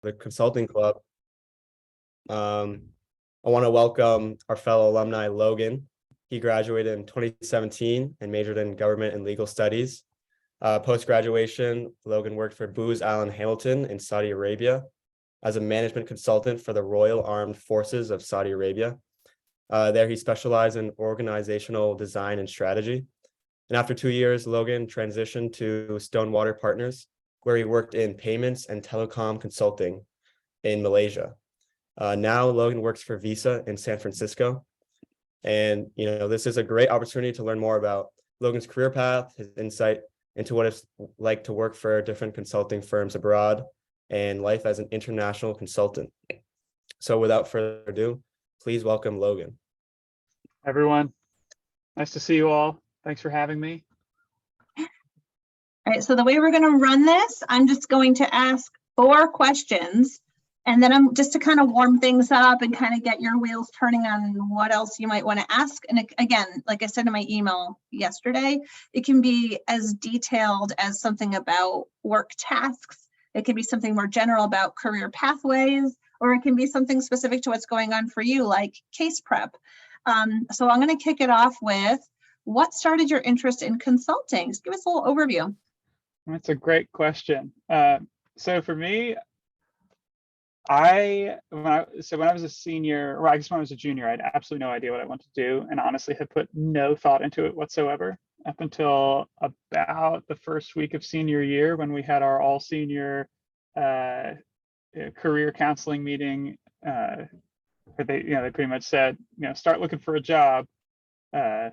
the Consulting Club. I want to welcome our fellow alumni, Logan. He graduated in 2017 and majored in government and legal studies. Post-graduation, Logan worked for Booz Allen Hamilton in Saudi Arabia as a management consultant for the Royal Armed Forces of Saudi Arabia. There he specialized in organizational design and strategy. And after 2 years, Logan transitioned to Stonewater Partners, where he worked in payments and telecom consulting in Malaysia. Now Logan works for Visa in San Francisco. And this is a great opportunity to learn more about Logan's career path, his insight into what it's like to work for different consulting firms abroad, and life as an international consultant. So without further ado, please welcome Logan. Everyone, nice to see you all. Thanks for having me. All right, so the way we're going to run this, I'm just going to ask 4 questions, and then I'm just to kind of warm things up and kind of get your wheels turning on what else you might want to ask. And again, like I said in my email yesterday, it can be as detailed as something about work tasks. It can be something more general about career pathways, or it can be something specific to what's going on for you, like case prep. So I'm going to kick it off with, what started your interest in consulting? Just give us a little overview. That's a great question. So for me, when I was a senior, or I guess when I was a junior, I had absolutely no idea what I wanted to do, and honestly had put no thought into it whatsoever up until about the first week of senior year, when we had our all senior career counseling meeting, where they pretty much said, start looking for a job. And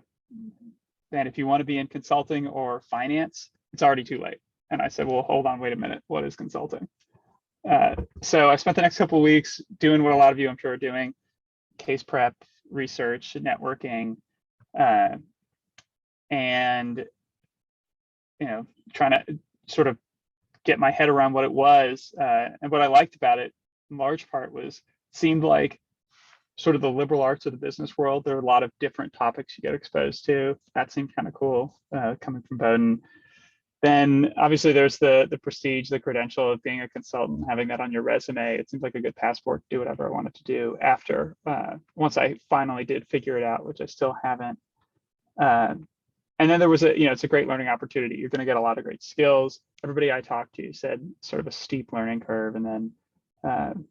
if you want to be in consulting or finance, it's already too late. And I said, well, hold on, wait a minute. What is consulting? So I spent the next couple of weeks doing what a lot of you, I'm sure, are doing: case prep, research, networking, and trying to sort of get my head around what it was. And what I liked about it, in large part, seemed like sort of the liberal arts of the business world. There are a lot of different topics you get exposed to. That seemed kind of cool, coming from Bowdoin. Then obviously there's the prestige, the credential of being a consultant, having that on your resume. It seems like a good passport to do whatever I wanted to do after, once I finally did figure it out, which I still haven't. And then there was it's a great learning opportunity. You're going to get a lot of great skills. Everybody I talked to said sort of a steep learning curve, and then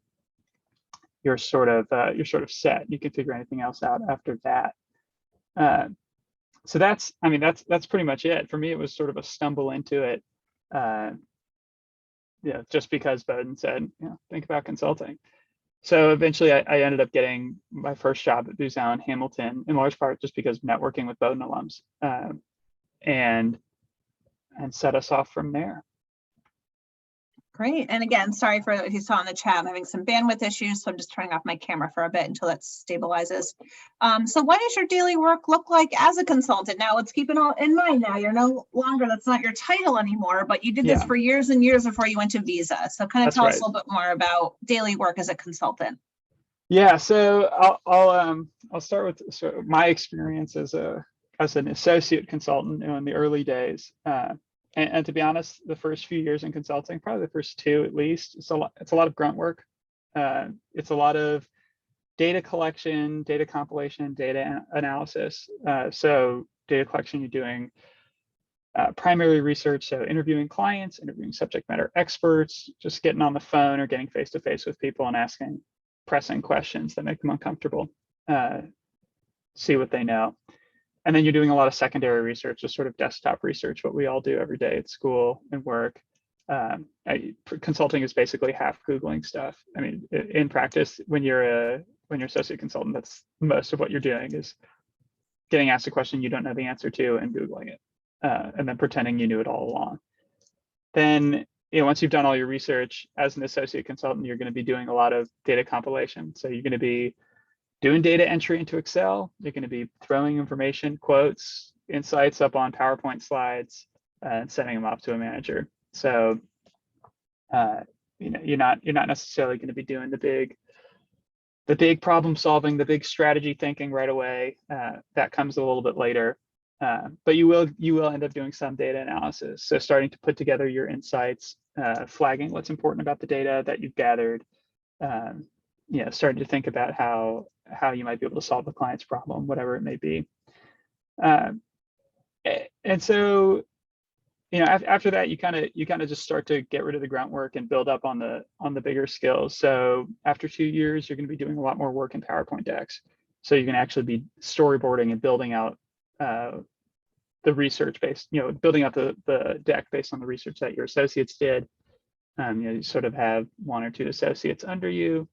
you're sort of set. You can figure anything else out after that. So that's pretty much it. For me, it was sort of a stumble into it. Just because Bowdoin said, think about consulting. So eventually I ended up getting my first job at Booz Allen Hamilton, in large part just because networking with Bowdoin alums, and set us off from there. Great. And again, sorry for what you saw in the chat. I'm having some bandwidth issues, so I'm just turning off my camera for a bit until that stabilizes. So what does your daily work look like as a consultant? Now, let's keep it all in mind now. You're no longer, that's not your title anymore, but you did this for years and years before you went to Visa. So kind of tell us a little bit more about daily work as a consultant. Yeah, so I'll start with my experience as an associate consultant in the early days. And to be honest, the first few years in consulting, probably the first 2 at least, it's a lot of grunt work. It's a lot of data collection, data compilation, data analysis. So data collection, you're doing primary research, so interviewing clients, interviewing subject matter experts, just getting on the phone or getting face-to-face with people and asking pressing questions that make them uncomfortable, see what they know. And then you're doing a lot of secondary research, just sort of desktop research, what we all do every day at school and work. Consulting is basically half Googling stuff. I mean, in practice, when you're associate consultant, that's most of what you're doing, is getting asked a question you don't know the answer to and Googling it, and then pretending you knew it all along. Then, once you've done all your research as an associate consultant, you're going to be doing a lot of data compilation. So you're going to be doing data entry into Excel. You're going to be throwing information, quotes, insights up on PowerPoint slides, and sending them off to a manager. So, you're not necessarily going to be doing the big problem solving, the big strategy thinking right away. That comes a little bit later. But you will end up doing some data analysis. So starting to put together your insights, flagging what's important about the data that you've gathered, starting to think about how you might be able to solve the client's problem, whatever it may be. And so, after that, you kind of just start to get rid of the grunt work and build up on the bigger skills. So after 2 years, you're going to be doing a lot more work in PowerPoint decks. So you can actually be storyboarding and building out the research based, building out the deck based on the research that your associates did. You sort of have 1 or 2 associates under you.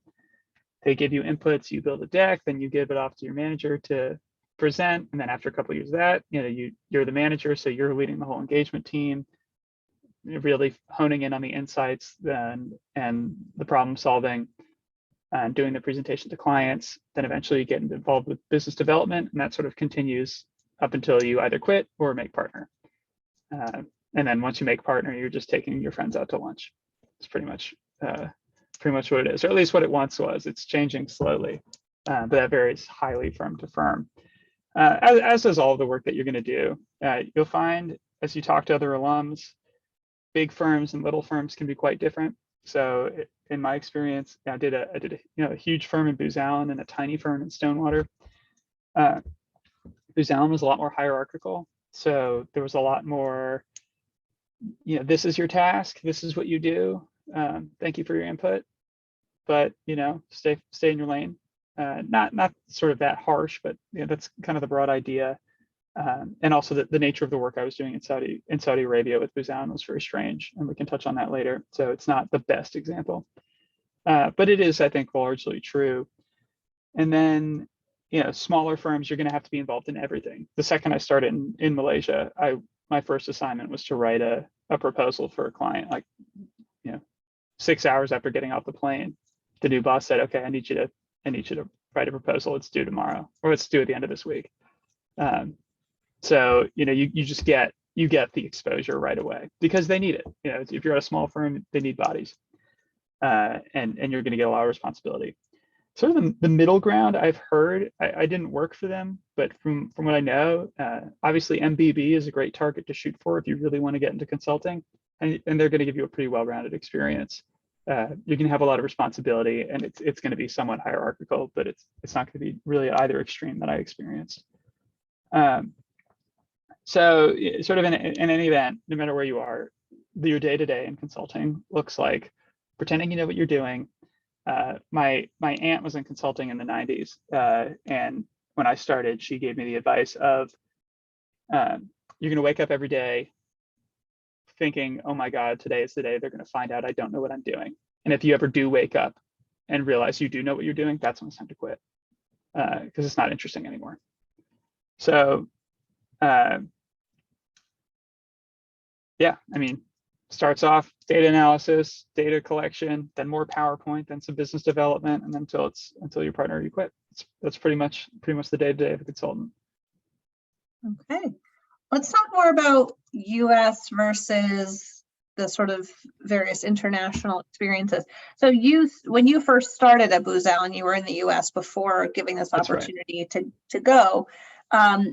They give you inputs, you build a deck, then you give it off to your manager to present. And then after a couple of years of that, you're the manager, so you're leading the whole engagement team, really honing in on the insights and the problem solving, and doing the presentation to clients. Then eventually you get involved with business development, and that sort of continues up until you either quit or make partner. And then once you make partner, you're just taking your friends out to lunch. It's pretty much what it is, or at least what it once was. It's changing slowly, but that varies highly firm to firm. As does all of the work that you're going to do. You'll find as you talk to other alums, big firms and little firms can be quite different. So in my experience, I did a huge firm in Booz Allen and a tiny firm in Stonewater. Booz Allen was a lot more hierarchical. So there was a lot more, this is your task, this is what you do. Thank you for your input, but stay in your lane. Not sort of that harsh, but that's kind of the broad idea. And also the nature of the work I was doing in Saudi Arabia with Booz Allen was very strange, and we can touch on that later. So it's not the best example, but it is, I think, largely true. And then, smaller firms, you're going to have to be involved in everything. The second I started in Malaysia, my first assignment was to write a proposal for a client. Like, 6 hours after getting off the plane, the new boss said, "Okay, I need you to write a proposal. It's due tomorrow, or it's due at the end of this week." So you just get the exposure right away because they need it. If you're at a small firm, they need bodies, and you're going to get a lot of responsibility. Sort of the middle ground, I've heard, I didn't work for them, but from what I know, obviously MBB is a great target to shoot for if you really want to get into consulting, and they're going to give you a pretty well-rounded experience. You can have a lot of responsibility, and it's going to be somewhat hierarchical, but it's not going to be really either extreme that I experienced. So sort of in any event, no matter where you are, your day-to-day in consulting looks like pretending you know what you're doing. My aunt was in consulting in the 90s, and when I started, she gave me the advice of you're going to wake up every day thinking, "Oh my God, today is the day they're going to find out I don't know what I'm doing." And if you ever do wake up and realize you do know what you're doing, that's when it's time to quit, because it's not interesting anymore. So, yeah, I mean, starts off data analysis, data collection, then more PowerPoint, then some business development, and then until your partner, you quit. That's pretty much the day-to-day of a consultant. Okay, let's talk more about U.S. versus the sort of various international experiences. So when you first started at Booz Allen, you were in the U.S. before giving this opportunity to go.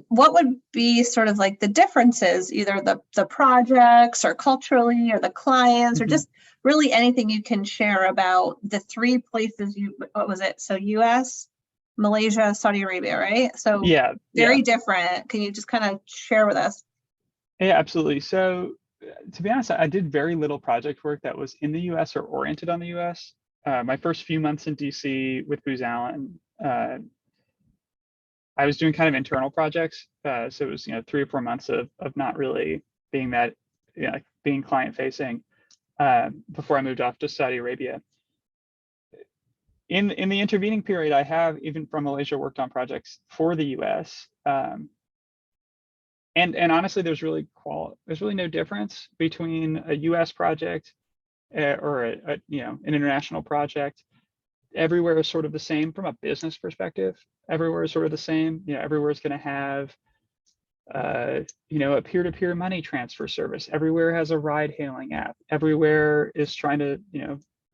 What would be sort of like the differences, either the projects or culturally or the clients, or just really anything you can share about the 3 places what was it? So US, Malaysia, Saudi Arabia, right? So yeah, very different. Can you just kind of share with us? Yeah, absolutely. So to be honest, I did very little project work that was in the US or oriented on the US. My first few months in DC with Booz Allen, I was doing kind of internal projects. So it was, 3 or 4 months of not really being that, being client facing before I moved off to Saudi Arabia. In the intervening period, I have, even from Malaysia, worked on projects for the US. And honestly, there's really no difference between a US project or an international project. Everywhere is sort of the same from a business perspective. Everywhere is sort of the same. Everywhere is going to have, a peer-to-peer money transfer service. Everywhere has a ride-hailing app. Everywhere is trying to,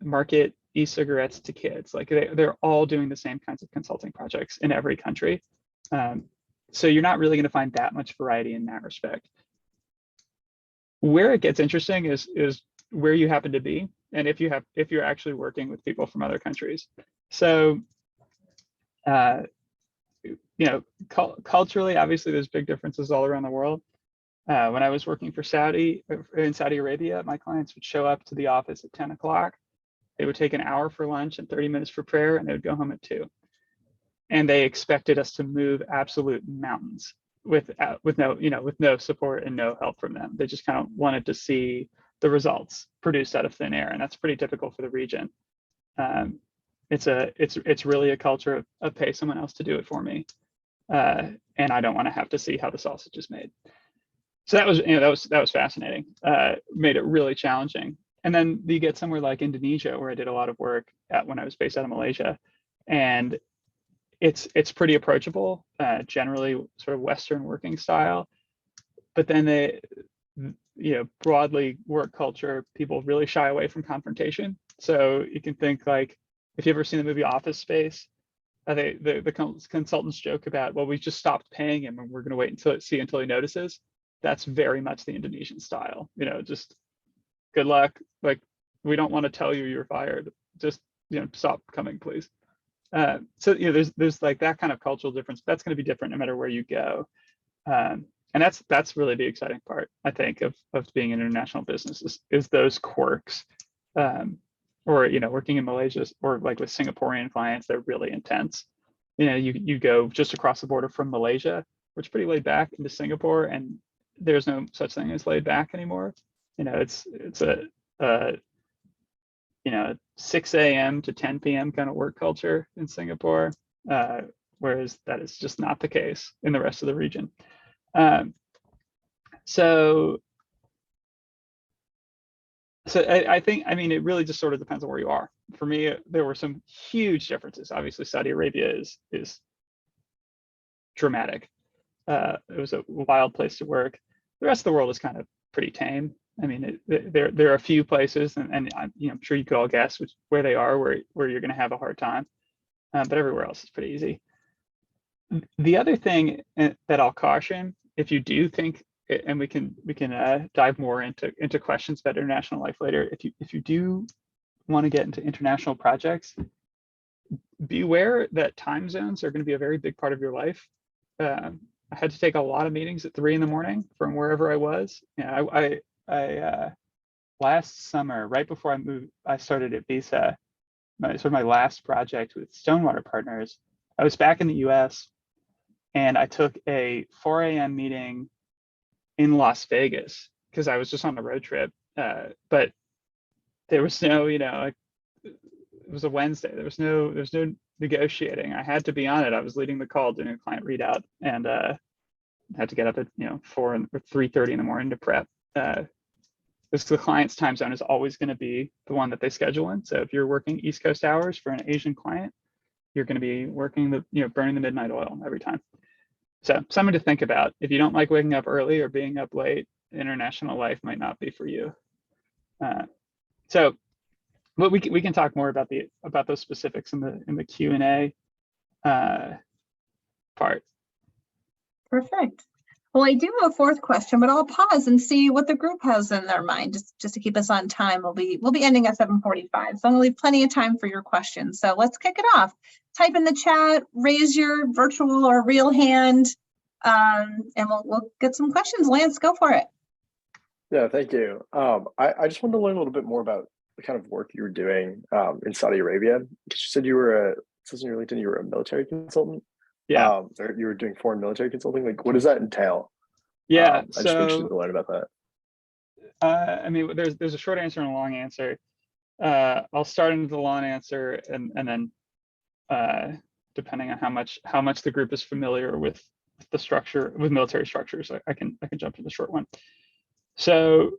market e-cigarettes to kids. Like they're all doing the same kinds of consulting projects in every country. So you're not really going to find that much variety in that respect. Where it gets interesting is where you happen to be, and if you're actually working with people from other countries. So, culturally, obviously, there's big differences all around the world. When I was working for in Saudi Arabia, my clients would show up to the office at 10 o'clock. They would take an hour for lunch and 30 minutes for prayer, and they would go home at 2. And they expected us to move absolute mountains with no support and no help from them. They just kind of wanted to see the results produced out of thin air, and that's pretty typical for the region. It's really a culture of pay someone else to do it for me, and I don't want to have to see how the sausage is made. So that was fascinating. Made it really challenging. And then you get somewhere like Indonesia, where I did a lot of work when I was based out of Malaysia, and it's pretty approachable, generally sort of Western working style. But then broadly work culture, people really shy away from confrontation. So you can think like, if you've ever seen the movie Office Space, the consultants joke about, well, we just stopped paying him and we're going to wait until he notices. That's very much the Indonesian style. Just good luck. Like, we don't want to tell you you're fired. Just stop coming, please. So there's like that kind of cultural difference. That's going to be different no matter where you go. And that's really the exciting part, I think, of being an international business is those quirks. Or working in Malaysia or like with Singaporean clients, they're really intense. You go just across the border from Malaysia, which is pretty laid back, into Singapore, and there's no such thing as laid back anymore. It's a 6 a.m. to 10 p.m. kind of work culture in Singapore, whereas that is just not the case in the rest of the region. So I think, it really just sort of depends on where you are. For me, there were some huge differences. Obviously, Saudi Arabia is dramatic. It was a wild place to work. The rest of the world is kind of pretty tame. There are a few places, and I'm sure you could all guess where they are, where you're going to have a hard time. But everywhere else is pretty easy. The other thing that I'll caution, if you do think, and we can dive more into questions about international life later. If you do want to get into international projects, beware that time zones are going to be a very big part of your life. I had to take a lot of meetings at 3 a.m. from wherever I was. I last summer, right before I moved, I started at Visa, my last project with Stonewater Partners. I was back in the U.S. and I took a 4 a.m. meeting in Las Vegas because I was just on a road trip. But there was no, it was a Wednesday. There was no negotiating. I had to be on it. I was leading the call, doing a client readout, and had to get up at 4 or 3:30 in the morning to prep. Because the client's time zone is always going to be the one that they schedule in. So if you're working East Coast hours for an Asian client, you're going to be working burning the midnight oil every time. So something to think about. If you don't like waking up early or being up late, international life might not be for you. But we can talk more about those specifics in the Q&A part. Perfect. Well, I do have a fourth question, but I'll pause and see what the group has in their mind, just to keep us on time. We'll be ending at 7:45, so I'm gonna leave plenty of time for your questions. So let's kick it off. Type in the chat, raise your virtual or real hand, and we'll get some questions. Lance, go for it. Yeah, thank you. I just wanted to learn a little bit more about the kind of work you were doing in Saudi Arabia. Because you said it says in your LinkedIn you were a military consultant. Yeah. Or you were doing foreign military consulting. Like, what does that entail? Yeah. I'm just interested to learn about that. There's a short answer and a long answer. I'll start into the long answer, and then depending on how much the group is familiar with the structure, with military structures, I can jump to the short one. So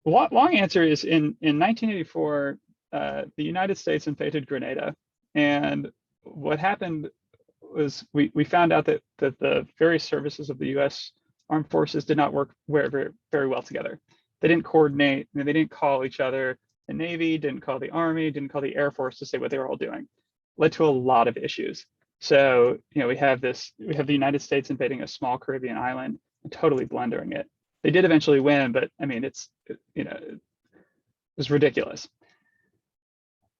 long answer is in 1984, the United States invaded Grenada, and what happened was we found out that the various services of the U.S. Armed Forces did not work very, very well together. They didn't coordinate, and they didn't call each other. The Navy didn't call the Army, didn't call the Air Force to say what they were all doing. Led to a lot of issues. So we have the United States invading a small Caribbean island and totally blundering it. They did eventually win, but was ridiculous.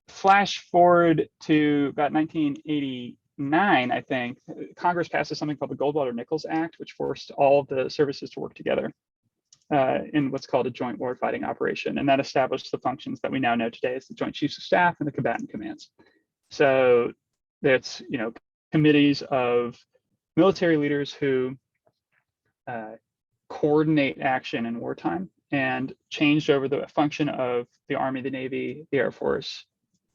Flash forward to about 1989, I think, Congress passes something called the Goldwater-Nichols Act, which forced all of the services to work together in what's called a joint warfighting operation. And that established the functions that we now know today as the Joint Chiefs of Staff and the combatant commands. So that's, committees of military leaders who coordinate action in wartime, and changed over the function of the Army, the Navy, the Air Force,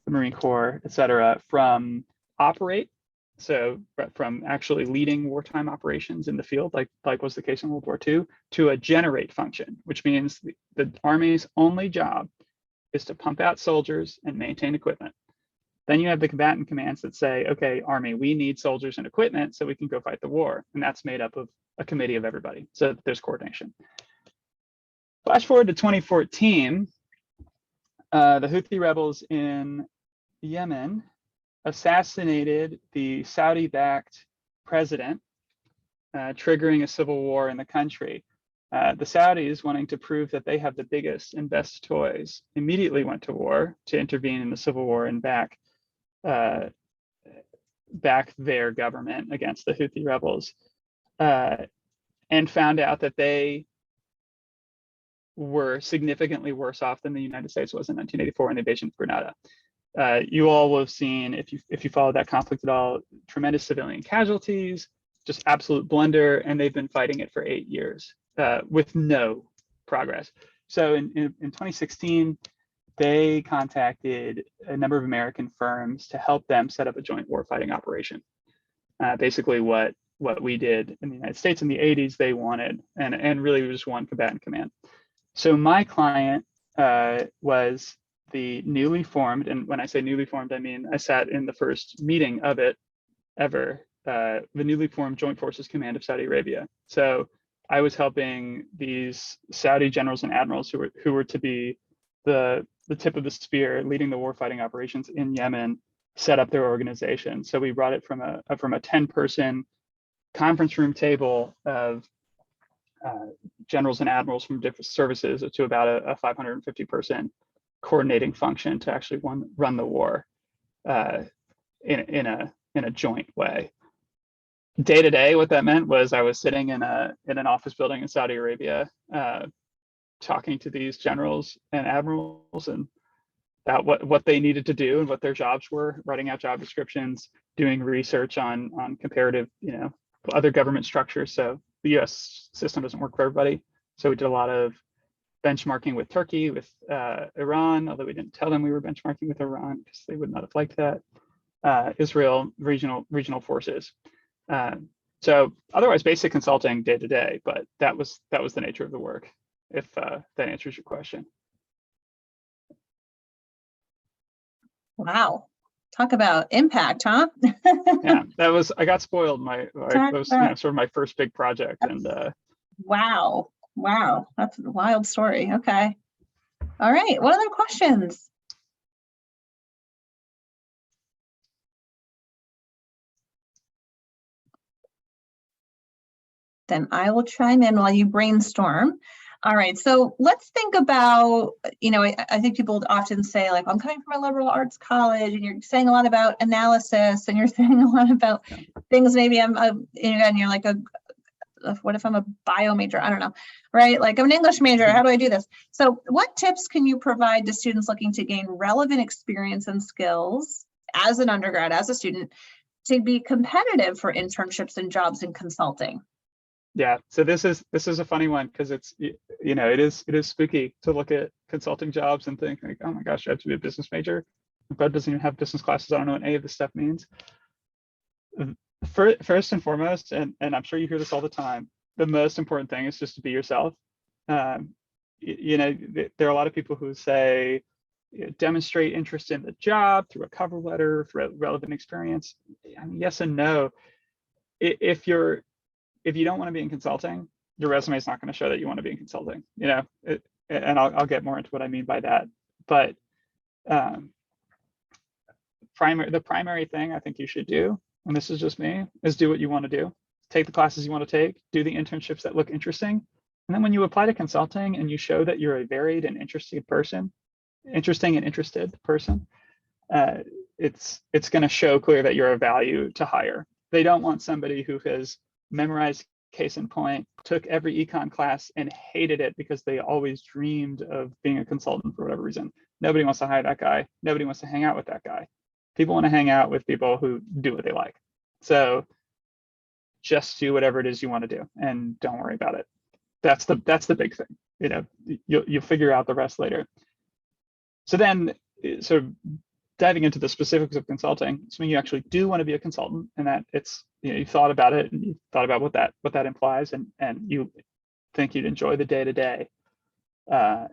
the Marine Corps, et cetera, from operate, so from actually leading wartime operations in the field, like was the case in World War II, to a generate function, which means the Army's only job is to pump out soldiers and maintain equipment. Then you have the combatant commands that say, okay, Army, we need soldiers and equipment so we can go fight the war. And that's made up of a committee of everybody. So there's coordination. Flash forward to 2014, the Houthi rebels in Yemen assassinated the Saudi-backed president, triggering a civil war in the country. The Saudis, wanting to prove that they have the biggest and best toys, immediately went to war to intervene in the civil war and back their government against the Houthi rebels, and found out that they were significantly worse off than the United States was in 1984 in the invasion of Grenada. You all will have seen, if you followed that conflict at all, tremendous civilian casualties, just absolute blunder, and they've been fighting it for 8 years with no progress. So in 2016, they contacted a number of American firms to help them set up a joint warfighting operation. Basically what we did in the United States in the 80s, they wanted, and really was one combatant command. So my client was the newly formed, and when I say newly formed, I mean I sat in the first meeting of it ever, the newly formed Joint Forces Command of Saudi Arabia. So I was helping these Saudi generals and admirals who were to be the tip of the spear, leading the warfighting operations in Yemen, set up their organization. So we brought it from a 10-person conference room table of generals and admirals from different services to about a 550-person coordinating function to actually run the war in a joint way. Day to day, what that meant was I was sitting in an office building in Saudi Arabia, talking to these generals and admirals and about what they needed to do and what their jobs were, writing out job descriptions, doing research on comparative, other government structures. So the US system doesn't work for everybody. So we did a lot of benchmarking with Turkey, with Iran, although we didn't tell them we were benchmarking with Iran because they would not have liked that. Israel, regional forces. So otherwise basic consulting day to day, but that was the nature of the work, if that answers your question. Wow. Talk about impact, huh? Yeah, I got spoiled. That was sort of my first big project. And wow. That's a wild story. Okay. All right. What other questions? Then I will chime in while you brainstorm. All right, so let's think about, I think people often say, like, I'm coming from a liberal arts college, and you're saying a lot about analysis, and you're saying a lot about things. Maybe and you're like, what if I'm a bio major? I don't know, right? Like, I'm an English major. How do I do this? So what tips can you provide to students looking to gain relevant experience and skills as an undergrad, as a student, to be competitive for internships and jobs in consulting? Yeah, so this is a funny one because it's, it is spooky to look at consulting jobs and think like, oh my gosh, I have to be a business major. But doesn't even have business classes. I don't know what any of this stuff means. First and foremost, and I'm sure you hear this all the time, the most important thing is just to be yourself. There are a lot of people who say, demonstrate interest in the job through a cover letter, through relevant experience. I mean, yes and no. If you don't want to be in consulting, your resume is not going to show that you want to be in consulting, and I'll get more into what I mean by that. But the primary thing I think you should do, and this is just me, is do what you want to do. Take the classes you want to take, do the internships that look interesting. And then when you apply to consulting and you show that you're a varied and interested person, interesting and interested person, it's going to show clear that you're a value to hire. They don't want somebody who has memorized case in point, took every econ class and hated it because they always dreamed of being a consultant for whatever reason. Nobody wants to hire that guy. Nobody wants to hang out with that guy. People want to hang out with people who do what they like. So just do whatever it is you want to do and don't worry about it. That's the big thing. You know, you'll figure out the rest later. So then, sort of diving into the specifics of consulting, assuming you actually do want to be a consultant and that it's, you know, you've thought about it and you've thought about what that implies, and you think you'd enjoy the day-to-day, and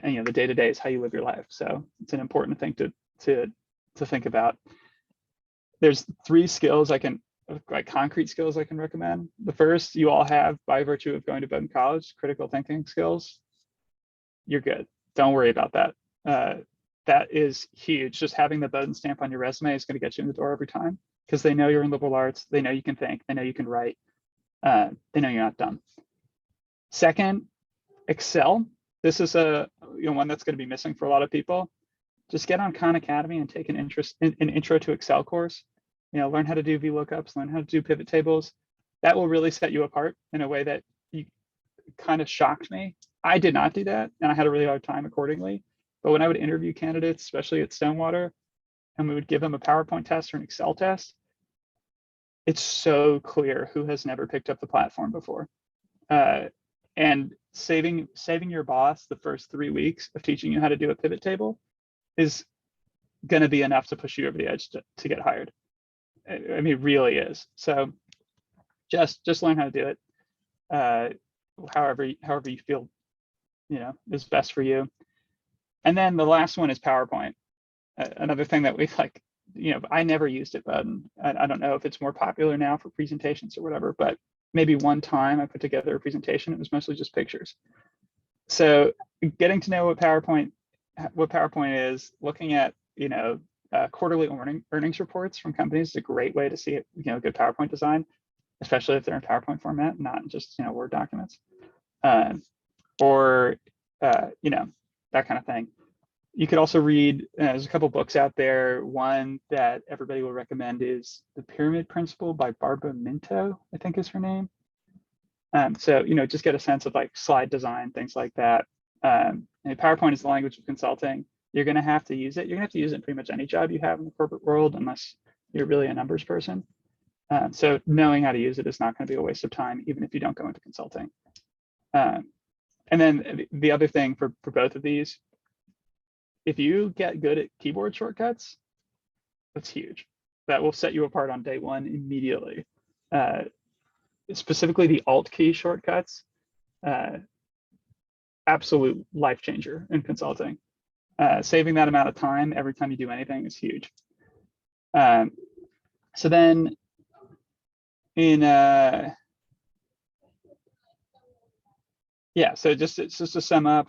you know, the day-to-day is how you live your life. So it's an important thing to think about. There's 3 skills like concrete skills I can recommend. The first you all have by virtue of going to Bowdoin College, critical thinking skills. You're good. Don't worry about that. That is huge. Just having the Bowdoin stamp on your resume is going to get you in the door every time, because they know you're in liberal arts. They know you can think. They know you can write. They know you're not dumb. Second, Excel. This is one that's going to be missing for a lot of people. Just get on Khan Academy and take an intro to Excel course. You know, learn how to do VLOOKUPs, learn how to do pivot tables. That will really set you apart in a way that kind of shocked me. I did not do that, and I had a really hard time accordingly. But when I would interview candidates, especially at Stonewater, and we would give them a PowerPoint test or an Excel test, it's so clear who has never picked up the platform before. And saving your boss the first 3 weeks of teaching you how to do a pivot table is going to be enough to push you over the edge to get hired. I mean, it really is. So just learn how to do it, however you feel, you know, is best for you. And then the last one is PowerPoint. Another thing that we like, you know, I never used it, but I don't know if it's more popular now for presentations or whatever, but maybe one time I put together a presentation, it was mostly just pictures. So getting to know what PowerPoint is, looking at, you know, quarterly earnings reports from companies is a great way to see it, you know, good PowerPoint design, especially if they're in PowerPoint format, not just, you know, Word documents, or you know, that kind of thing. You could also read, there's a couple books out there. One that everybody will recommend is The Pyramid Principle by Barbara Minto, I think is her name. So, you know, just get a sense of like slide design, things like that. And PowerPoint is the language of consulting. You're going to have to use it. You're going to have to use it in pretty much any job you have in the corporate world, unless you're really a numbers person. So knowing how to use it is not going to be a waste of time, even if you don't go into consulting. And then the other thing for both of these, if you get good at keyboard shortcuts, that's huge. That will set you apart on day one immediately. Specifically the Alt key shortcuts, absolute life changer in consulting. Saving that amount of time every time you do anything is huge. So then so just to sum up,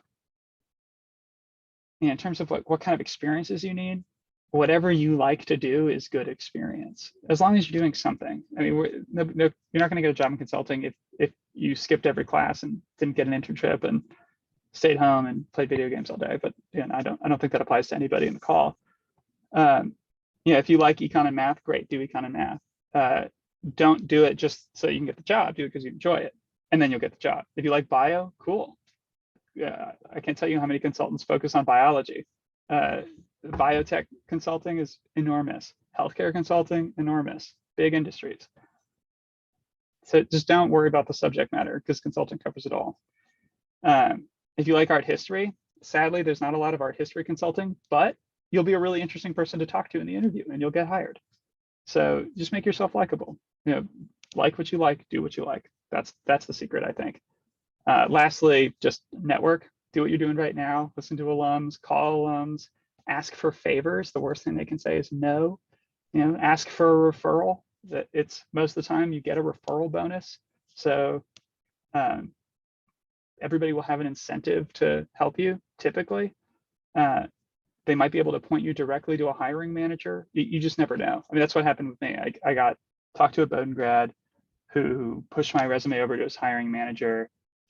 in terms of what kind of experiences you need, whatever you like to do is good experience, as long as you're doing something. I mean, you're not going to get a job in consulting if you skipped every class and didn't get an internship and stayed home and played video games all day. But you know, I don't think that applies to anybody in the call. You know, if you like econ and math, great, do econ and math. Don't do it just so you can get the job. Do it because you enjoy it, and then you'll get the job. If you like bio, cool. I can't tell you how many consultants focus on biology. Biotech consulting is enormous. Healthcare consulting, enormous. Big industries. So just don't worry about the subject matter, because consulting covers it all. If you like art history, sadly, there's not a lot of art history consulting, but you'll be a really interesting person to talk to in the interview and you'll get hired. So just make yourself likable. You know, like what you like, do what you like. That's the secret, I think. Lastly, just network. Do what you're doing right now. Listen to alums, call alums, ask for favors. The worst thing they can say is no. You know, ask for a referral. That it's most of the time you get a referral bonus. So everybody will have an incentive to help you. Typically, they might be able to point you directly to a hiring manager. You just never know. I mean, that's what happened with me. I got talked to a Bowdoin grad who pushed my resume over to his hiring manager.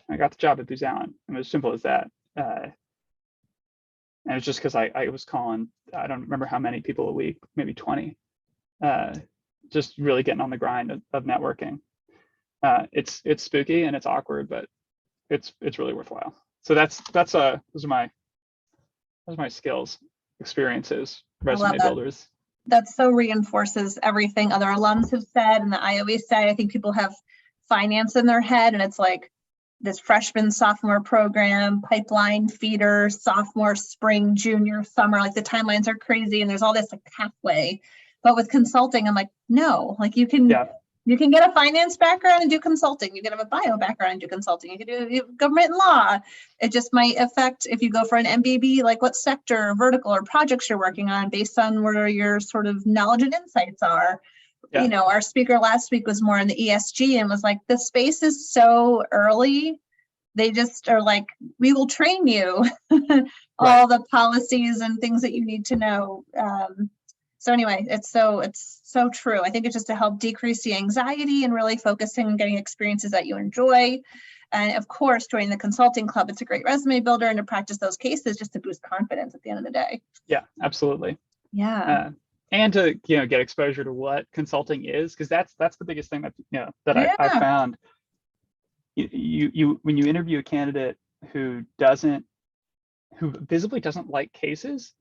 I got the job at Booz Allen. It was as simple as that. And it's just because I was calling, I don't remember how many people a week, maybe 20, just really getting on the grind of networking. It's spooky and it's awkward, but it's really worthwhile. So those are my skills, experiences, I love resume that. builders. That so reinforces everything other alums have said and that I always say. I think people have finance in their head and it's like this freshman, sophomore program, pipeline, feeder, sophomore, spring, junior, summer, like the timelines are crazy and there's all this like pathway. But with consulting, I'm like, no, like you can get a finance background and do consulting. You can have a bio background and do consulting. You can do government law. It just might affect if you go for an MBB, like what sector, vertical, or projects you're working on based on where your sort of knowledge and insights are. Yeah. You know, our speaker last week was more in the ESG and was like, the space is so early. They just are like, we will train you all the policies and things that you need to know. So anyway, it's so true. I think it's just to help decrease the anxiety and really focusing on getting experiences that you enjoy. And of course, joining the consulting club, it's a great resume builder and to practice those cases just to boost confidence at the end of the day. Yeah, absolutely. Yeah. And to get exposure to what consulting is, because that's the biggest thing that I found. You when you interview a candidate who visibly doesn't like cases,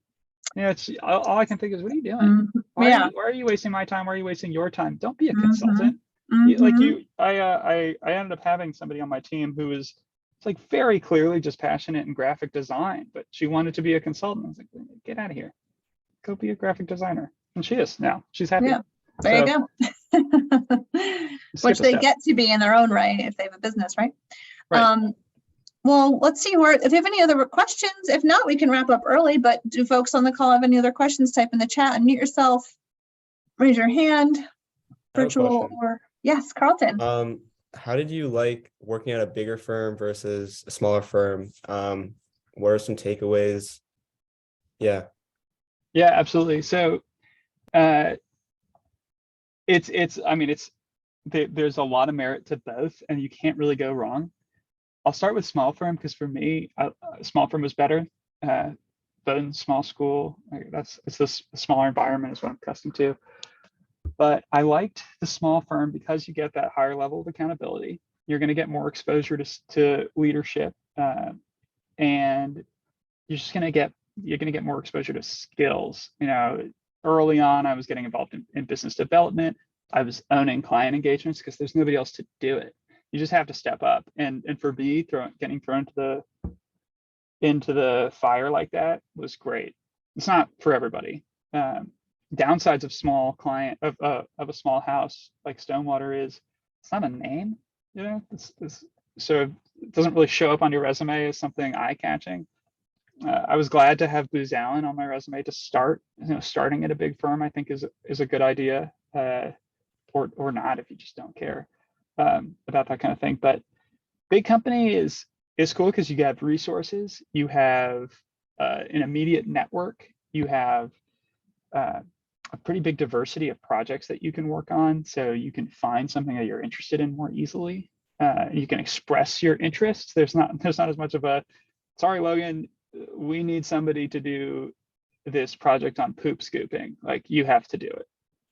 it's all I can think is, what are you doing? Why are you wasting my time? Why are you wasting your time? Don't be a consultant. I ended up having somebody on my team who was like very clearly just passionate in graphic design, but she wanted to be a consultant. I was like, get out of here, go be a graphic designer. And she is now. She's happy. Yeah, there you go. Which they get to be in their own right if they have a business, right? Well, let's see if you have any other questions. If not, we can wrap up early, but do folks on the call have any other questions? Type in the chat, unmute yourself, raise your hand, virtual or yes, Carlton. How did you like working at a bigger firm versus a smaller firm? What are some takeaways? Yeah, absolutely. So there's a lot of merit to both and you can't really go wrong. I'll start with small firm because for me, small firm was better. Bowdoin small school, it's this smaller environment is what I'm accustomed to. But I liked the small firm because you get that higher level of accountability. You're going to get more exposure to leadership, and you're going to get more exposure to skills. Early on, I was getting involved in business development. I was owning client engagements because there's nobody else to do it. You just have to step up. And for me, getting thrown into the fire like that was great. It's not for everybody. Downsides of of a small house like Stonewater is it's not a name. So it doesn't really show up on your resume as something eye-catching. I was glad to have Booz Allen on my resume to start. Starting at a big firm, I think is a good idea, or not if you just don't care about that kind of thing. But big company is cool because you have resources, you have an immediate network, you have a pretty big diversity of projects that you can work on, so you can find something that you're interested in more easily. You can express your interests. There's not as much of a, sorry, Logan, we need somebody to do this project on poop scooping. Like, you have to do it.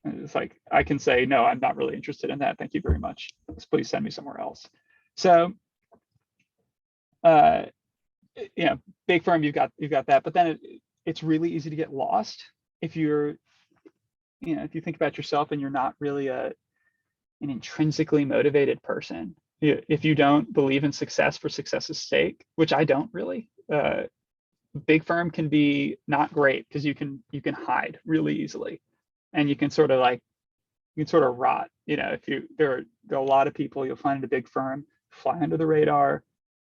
And it's like, I can say, no, I'm not really interested in that. Thank you very much. Please send me somewhere else. So, big firm, you've got that, but then it's really easy to get lost if you're, if you think about yourself and you're not really an intrinsically motivated person. If you don't believe in success for success's sake, which I don't really, big firm can be not great because you can hide really easily, and you can sort of rot. If there are a lot of people you'll find in a big firm fly under the radar,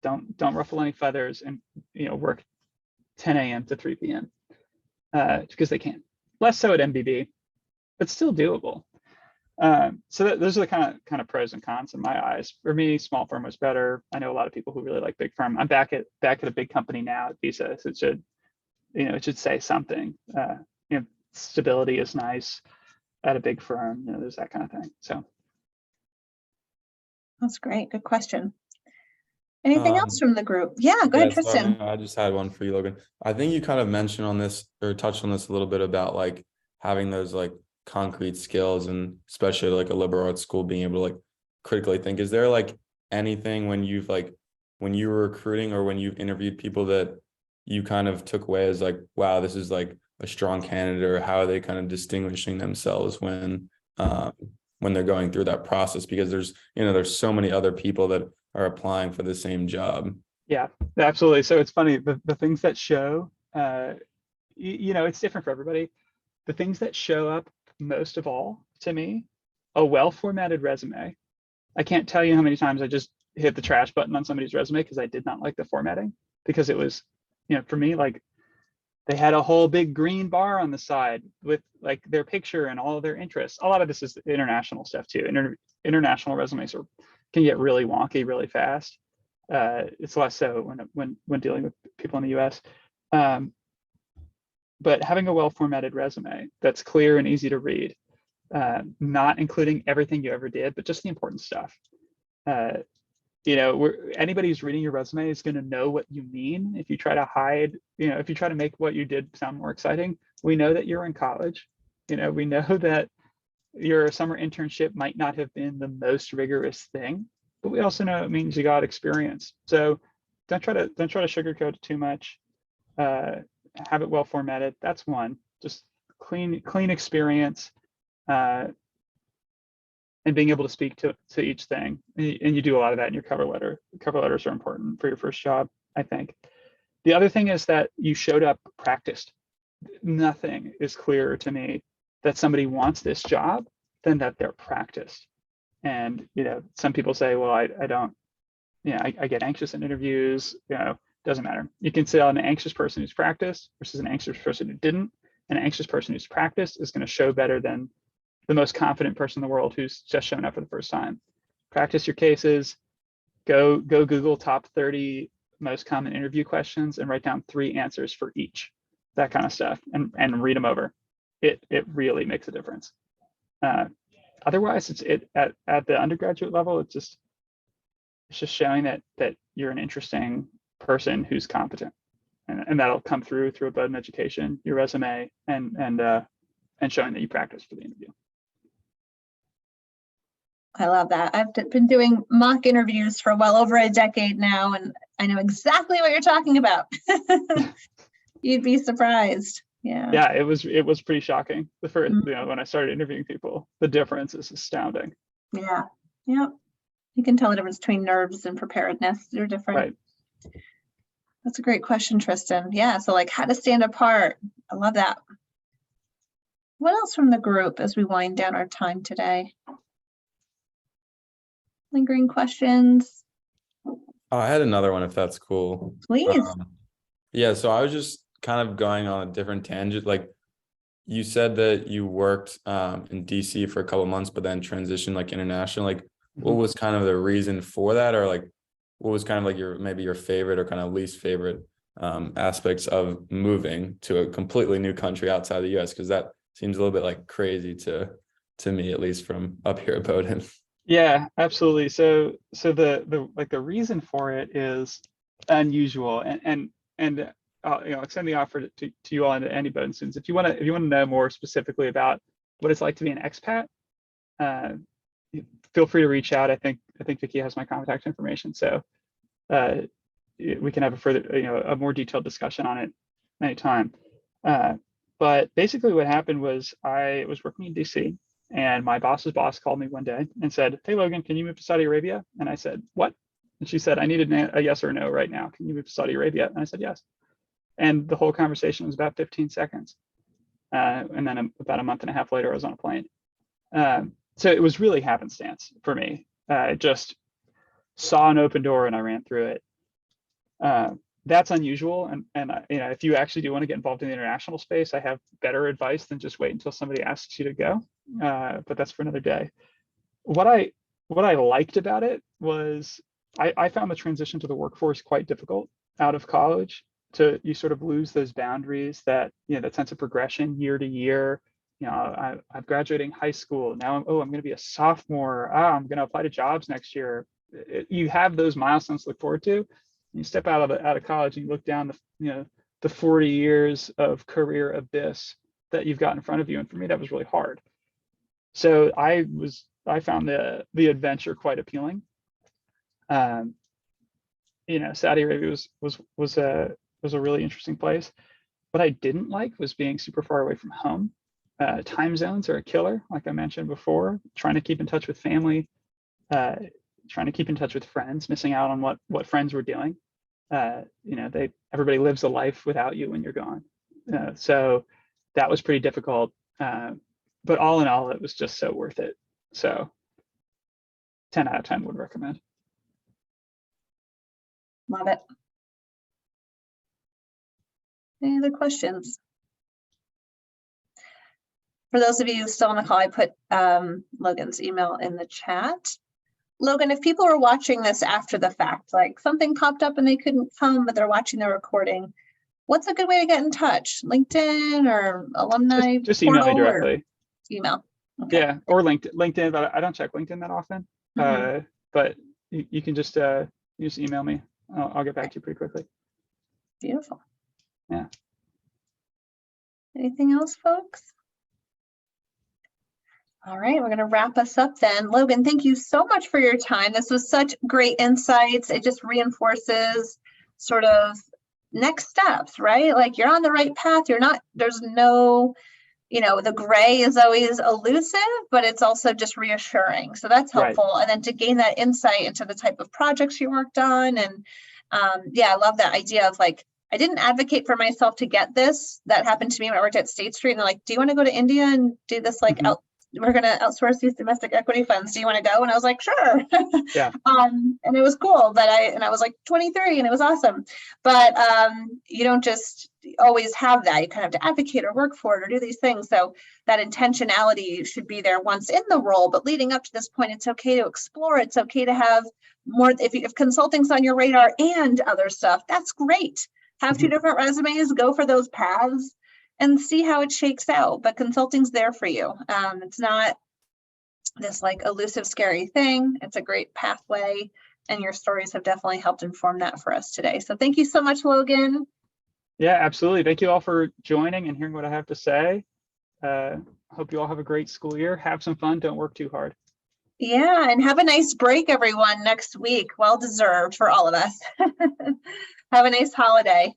don't ruffle any feathers, and work 10 a.m. to 3 p.m. Because they can. Less so at MBB, but still doable. So those are the kind of pros and cons in my eyes. For me, small firm was better. I know a lot of people who really like big firm. I'm back at a big company now at Visa, so it should say something. Stability is nice at a big firm. There's that kind of thing. So that's great. Good question. Anything else from the group? Yeah, go ahead, Yeah, so Tristan. I just had one for you, Logan. I think you kind of mentioned on this or touched on this a little bit about like having those like concrete skills, and especially like a liberal arts school being able to like critically think. Is there like anything when you've like when you were recruiting or when you've interviewed people that you kind of took away as like, wow, this is like a strong candidate, or how are they kind of distinguishing themselves when they're going through that process? Because there's so many other people that are applying for the same job. Yeah, absolutely. So it's funny, the things that show, it's different for everybody. The things that show up most of all to me, a well-formatted resume. I can't tell you how many times I just hit the trash button on somebody's resume because I did not like the formatting, because it was, for me, like they had a whole big green bar on the side with like their picture and all of their interests. A lot of this is international stuff too. International resumes can get really wonky really fast. It's less so when dealing with people in the US. But having a well-formatted resume that's clear and easy to read, not including everything you ever did, but just the important stuff. Anybody who's reading your resume is going to know what you mean. If you try to hide, if you try to make what you did sound more exciting, we know that you're in college. We know that your summer internship might not have been the most rigorous thing, but we also know it means you got experience. So don't try to sugarcoat it too much. Have it well formatted. That's one. Just clean experience, and being able to speak to each thing. And you do a lot of that in your cover letter. Cover letters are important for your first job, I think. The other thing is that you showed up practiced. Nothing is clearer to me that somebody wants this job than that they're practiced. And some people say, well, I don't, I get anxious in interviews. Doesn't matter. You can say an anxious person who's practiced versus an anxious person who didn't. An anxious person who's practiced is going to show better than the most confident person in the world who's just shown up for the first time. Practice your cases. Go Google top 30 most common interview questions and write down 3 answers for each. That kind of stuff, and read them over. It really makes a difference. Otherwise, it's at the undergraduate level. It's just showing that you're an interesting person who's competent, and that'll come through a Bowdoin education, your resume, and showing that you practice for the interview. I love that. I've been doing mock interviews for well over a decade now, and I know exactly what you're talking about. You'd be surprised. Yeah. Yeah, it was pretty shocking. The first, when I started interviewing people, the difference is astounding. Yeah. Yep. You can tell the difference between nerves and preparedness. They're different. Right. That's a great question, Tristan. Yeah. So like how to stand apart. I love that. What else from the group as we wind down our time today? Lingering questions? Oh, I had another one if that's cool. Please. Yeah, so I was just kind of going on a different tangent. Like you said that you worked in DC for a couple of months, but then transitioned like international. Like what was kind of the reason for that? Or like what was kind of like your favorite or kind of least favorite aspects of moving to a completely new country outside the US? Because that seems a little bit like crazy to me, at least from up here at Bowdoin. Yeah, absolutely. So the reason for it is unusual, and I'll extend the offer to you all and to any Bowdoin students. If you want to know more specifically about what it's like to be an expat, feel free to reach out. I think Vicky has my contact information, so we can have a further a more detailed discussion on it anytime. But basically, what happened was I was working in DC. And my boss's boss called me one day and said, "Hey, Logan, can you move to Saudi Arabia?" And I said, "What?" And she said, "I needed a yes or no right now. Can you move to Saudi Arabia?" And I said, "Yes." And the whole conversation was about 15 seconds. And then about a month and a half later, I was on a plane. So it was really happenstance for me. I just saw an open door and I ran through it. That's unusual. And if you actually do want to get involved in the international space, I have better advice than just wait until somebody asks you to go. But that's for another day. What I liked about it was I found the transition to the workforce quite difficult out of college. You sort of lose those boundaries, that sense of progression year to year. I'm graduating high school now. I'm going to be a sophomore. I'm going to apply to jobs next year. you have those milestones to look forward to. You step out of college and you look down the 40 years of career abyss that you've got in front of you. And for me, that was really hard. So I found the adventure quite appealing. Saudi Arabia was a really interesting place. What I didn't like was being super far away from home. Time zones are a killer, like I mentioned before. Trying to keep in touch with family, trying to keep in touch with friends, missing out on what friends were doing. Everybody lives a life without you when you're gone. So that was pretty difficult. But all in all, it was just so worth it. So 10 out of 10 would recommend. Love it. Any other questions? For those of you still on the call, I put Logan's email in the chat. Logan, if people are watching this after the fact, like something popped up and they couldn't come, but they're watching the recording, what's a good way to get in touch? LinkedIn or alumni? Just email me directly. Email. Okay. Yeah, or LinkedIn, but I don't check LinkedIn that often. But you can just email me. I'll get back to you pretty quickly. Beautiful. Yeah. Anything else, folks? All right, we're going to wrap us up then. Logan, thank you so much for your time. This was such great insights. It just reinforces sort of next steps, right? Like you're on the right path. There's no, the gray is always elusive, but it's also just reassuring. So that's helpful. Right. And then to gain that insight into the type of projects you worked on. And I love that idea of like, I didn't advocate for myself to get this. That happened to me when I worked at State Street. And they're like, do you want to go to India and do this like we're going to outsource these domestic equity funds. Do you want to go? And I was like, sure. Yeah. And it was cool, but I was like 23 and it was awesome. But you don't just always have that. You kind of have to advocate or work for it or do these things. So that intentionality should be there once in the role, but leading up to this point, it's okay to explore. It's okay to have more, if consulting's on your radar and other stuff, that's great. Have two different resumes, go for those paths and see how it shakes out. But consulting's there for you. It's not this like elusive, scary thing. It's a great pathway, and your stories have definitely helped inform that for us today. So thank you so much, Logan. Yeah, absolutely. Thank you all for joining and hearing what I have to say. Hope you all have a great school year. Have some fun. Don't work too hard. Yeah, and have a nice break, everyone, next week. Well deserved for all of us. Have a nice holiday.